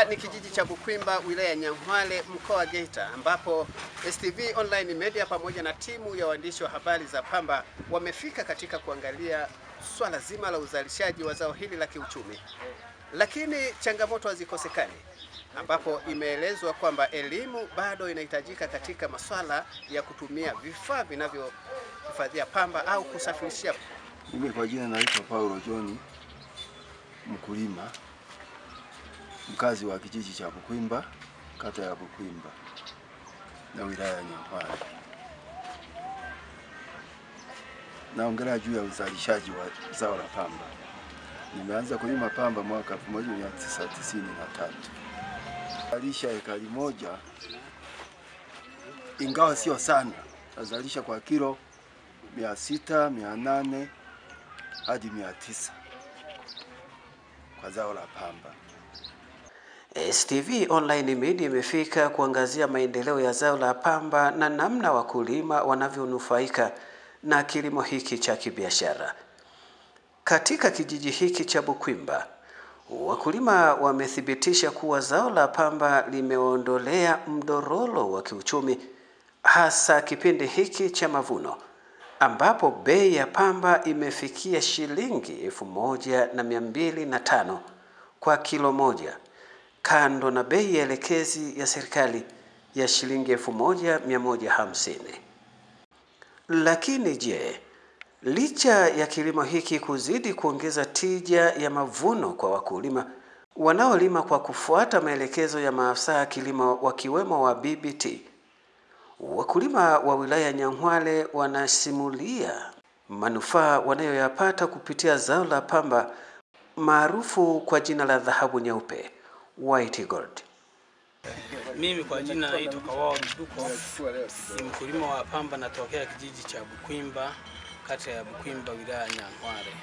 Hapa ni kijiji cha Bukwimba, wilaya ya Nyang'hwale, mkoa wa Geita, ambapo STV Online Media pamoja na timu ya waandishi wa habari za pamba wamefika katika kuangalia swala zima la uzalishaji wa zao hili la kiuchumi. Lakini changamoto hazikosekani, ambapo imeelezwa kwamba elimu bado inahitajika katika masuala ya kutumia vifaa vinavyohifadhia pamba au kusafirishia. Mimi kwa jina naitwa Paulo John, mkulima, mkazi wa kijiji cha Bukwimba, kata ya Bukwimba na wilaya ya Nyang'hwale. Naongelea juu ya uzalishaji wa zao la pamba. Nimeanza kulima pamba mwaka 1993. Nazalisha ekari moja, ingawa sio sana. Nazalisha kwa kilo 600, 800 hadi 900 kwa zao la pamba. STV Online Media imefika kuangazia maendeleo ya zao la pamba na namna wakulima wanavyonufaika na kilimo hiki cha kibiashara. Katika kijiji hiki cha Bukwimba, wakulima wamethibitisha kuwa zao la pamba limeondolea mdororo wa kiuchumi, hasa kipindi hiki cha mavuno, ambapo bei ya pamba imefikia shilingi 1205 kwa kilo moja, kando na bei ya elekezi ya serikali ya shilingi 1150. Lakini je, licha ya kilimo hiki kuzidi kuongeza tija ya mavuno kwa wakulima wanaolima kwa kufuata maelekezo ya maafisa kilimo wakiwemo wa BBT, wakulima wa wilaya ya Nyang'hwale wanasimulia manufaa wanayoyapata kupitia zao la pamba maarufu kwa jina la dhahabu nyeupe, white gold. Mimi kwa jina naitwa Kawao Mduko, ni mkulima wa pamba, natokea kijiji cha Bukwimba, kata ya Bukwimba, wilaya ya Nyang'hwale.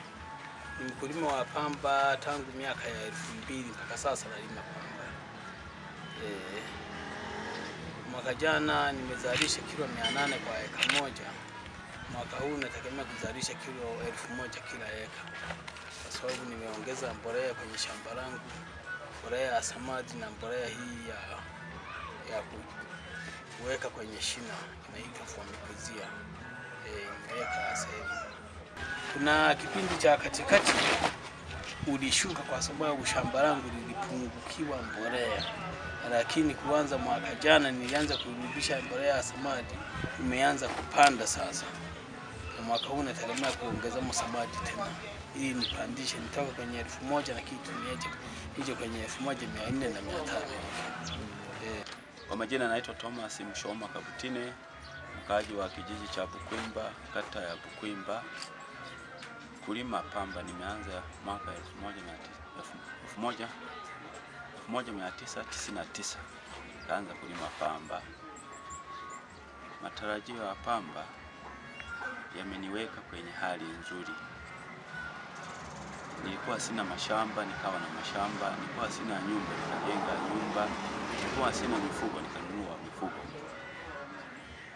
Ni mkulima wa pamba tangu miaka ya 2000 mpaka sasa nalima pamba. Mwaka jana nimezalisha kilo 800 kwa eka moja. Mwaka huu nategemea kuzalisha kilo 1000 kila eka, kwa sababu nimeongeza mbolea kwenye shamba langu, mbolea ya samadi na mbolea hii ya kuweka kwenye shina inaitwa fomikuzia. Nimeweka sehemu. Kuna kipindi cha katikati ulishuka kwa sababu shamba langu lilipungukiwa mbolea, lakini kuanza mwaka jana nilianza kurudisha mbolea ya samadi, imeanza kupanda sasa. Na mwaka huu nategemea kuongeza samadi tena ili nipandishe nitoka kwenye 1000 na kitu nije kwenye 1400 na 500. Kwa majina naitwa Thomas Mshoma Kabutine, mkazi wa kijiji cha Bukwimba, kata ya Bukwimba. Kulima pamba nimeanza mwaka 1999. Kaanza kulima pamba. Matarajio ya pamba yameniweka kwenye hali nzuri. Nilikuwa sina mashamba, nikawa na mashamba. Nilikuwa sina nyumba, nikajenga nyumba. Nilikuwa sina mifugo, nikanunua mifugo.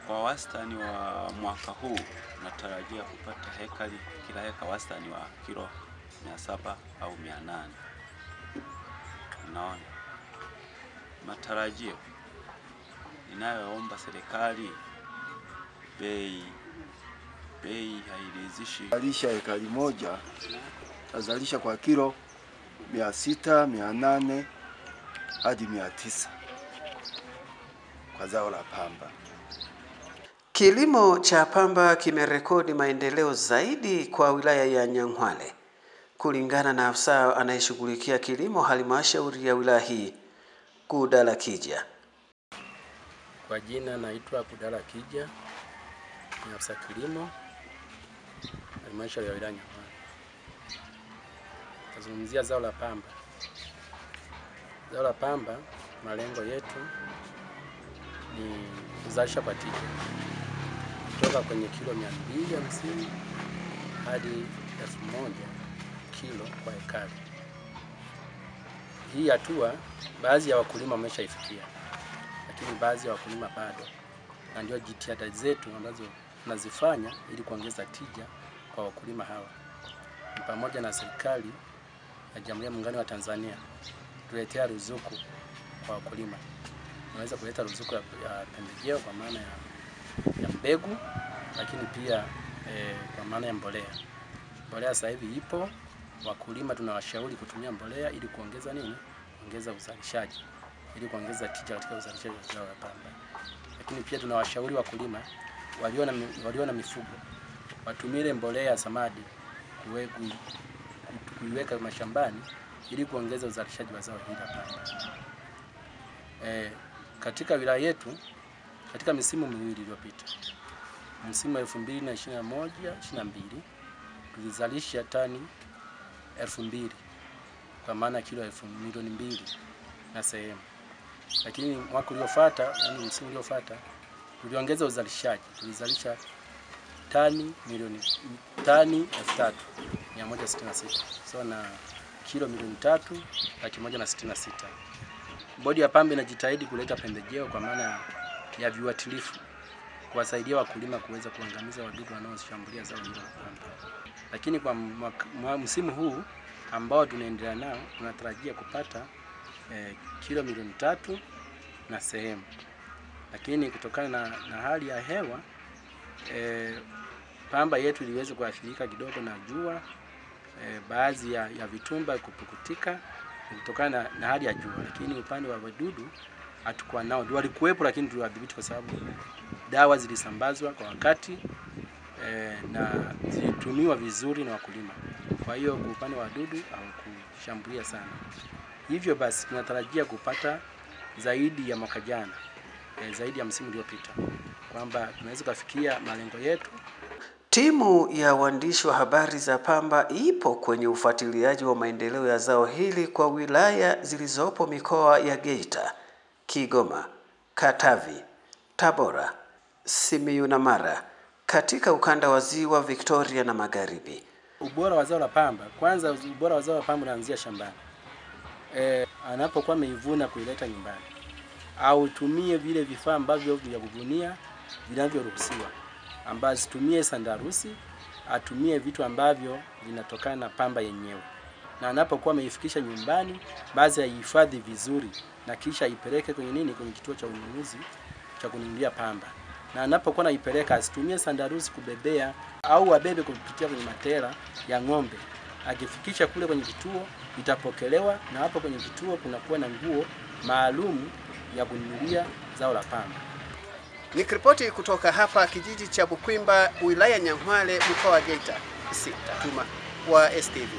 Kwa wastani wa mwaka huu natarajia kupata hekari, kila heka wastani wa kilo 700 au 800. Unaona, matarajio ninayoomba serikali, bei hairidhishi. Nazalisha ekari moja, nazalisha kwa kilo 600, 800 hadi 900 kwa zao la pamba. Kilimo cha pamba kimerekodi maendeleo zaidi kwa wilaya ya Nyang'hwale, kulingana na afisa anayeshughulikia kilimo halmashauri ya wilaya hii, Kudala Kija. Kwa jina naitwa Kudala Kija, ni afisa kilimo halmashauri ya wilaya Nyang'hwale. Tazungumzia zao la pamba. Zao la pamba, malengo yetu ni kuzalisha kwa tija kutoka kwenye kilo 250 hadi 1000 kilo kwa ekari. Hii hatua baadhi ya wakulima wameshaifikia, lakini baadhi ya wakulima bado, na ndio jitihada zetu ambazo tunazifanya ili kuongeza tija kwa wakulima hawa. Pamoja na serikali ya Jamhuri ya Muungano wa Tanzania tuletea ruzuku kwa wakulima. Tunaweza kuleta ruzuku ya pembejeo kwa maana ya mbegu, lakini pia kwa maana ya mbolea. Mbolea sasa hivi ipo, wakulima tunawashauri kutumia mbolea ili kuongeza nini? Kuongeza uzalishaji, ili kuongeza tija katika uzalishaji wa zao la pamba. Lakini pia tunawashauri wakulima walio na mifugo watumie mbolea ya samadi kuiweka mashambani ili kuongeza uzalishaji wa zao hili la pamba. Katika wilaya yetu katika misimu miwili iliyopita, msimu wa 2021-22 tulizalisha tani 2000 kwa maana kilo 2,000,000 na sehemu. Lakini mwaka uliofuata, yani msimu uliofuata, tuliongeza uzalishaji. Tulizalisha tani 3,166 sawa na kilo 3,166. Bodi ya pamba inajitahidi kuleta pembejeo kwa maana ya viuatilifu kuwasaidia wakulima kuweza kuangamiza wadudu wanaoshambulia zao hilo la pamba. Lakini kwa msimu huu ambao tunaendelea nao tunatarajia kupata kilo 3,000,000 na sehemu. Lakini kutokana na hali ya hewa pamba yetu iliweza kuathirika kidogo na jua, baadhi ya vitumba kupukutika kutokana na hali ya jua. Lakini upande wa wadudu hatukuwa nao, walikuwepo lakini tuliwadhibiti kwa sababu dawa zilisambazwa kwa wakati na zilitumiwa vizuri na wakulima. Kwa hiyo kwa upande wa wadudu hawakushambulia sana. Hivyo basi tunatarajia kupata zaidi ya mwaka jana, zaidi ya msimu uliopita, kwamba tunaweza kufikia malengo yetu. Timu ya waandishi wa habari za pamba ipo kwenye ufuatiliaji wa maendeleo ya zao hili kwa wilaya zilizopo mikoa ya Geita, Kigoma, Katavi, Tabora, Simiyu na Mara katika ukanda wa Ziwa Victoria na Magharibi. Ubora wa zao la pamba, kwanza ubora wa zao la pamba unaanzia shambani. Anapokuwa ameivuna kuileta nyumbani, au tumie vile vifaa ambavyo vya kuvunia vinavyoruhusiwa, ambazo tumie sandarusi, atumie vitu ambavyo vinatokana na pamba yenyewe. Na anapokuwa ameifikisha nyumbani, basi aihifadhi vizuri na kisha ipeleke kwenye kituo cha ununuzi cha kununulia pamba. Na anapokuwa naipeleka asitumie sandarusi kubebea au abebe kupitia kwenye matera ya ng'ombe. Akifikisha kule kwenye kituo itapokelewa, na hapo kwenye kituo kunakuwa na nguo maalum ya kununulia zao la pamba. Nikiripoti kutoka hapa kijiji cha Bukwimba, wilaya Nyang'hwale, mkoa wa Geita, Tuma wa STV.